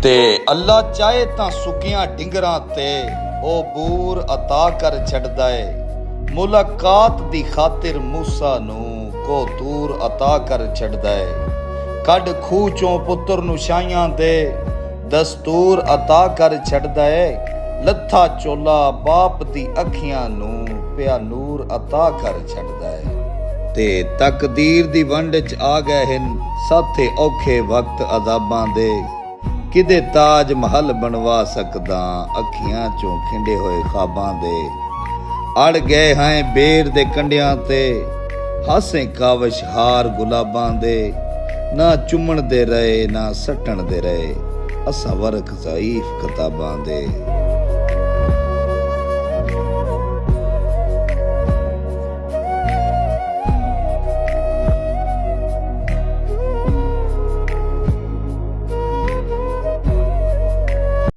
ते अल्लाह चाहे तां सुकियां डिंगरां ते ओ बूर अता कर छड्डदा है। मुलाकात दी खातिर मूसा नूं को दूर अता कर छड्डदा है। कढ खूह चों पुत्तर नूं छाइयां दे दस्तूर अता कर छड्डदा है। लत्था चोला बाप दी अखियां नूं पिया नूर अता कर छड्डदा है। ते तकदीर दी वंड च आ गए हिन साथे औखे वक्त अज़ाबां दे। किदे ताज महल बनवा सकदा अखियां चों खिंडे होए ख्वाबां दे। अड़ गए हैं बेर दे कंडियां ते हासे कावश हार गुलाबां दे। ना चुमण दे रहे ना सटण दे रहे असां वर्क ज़ईफ किताबां दे।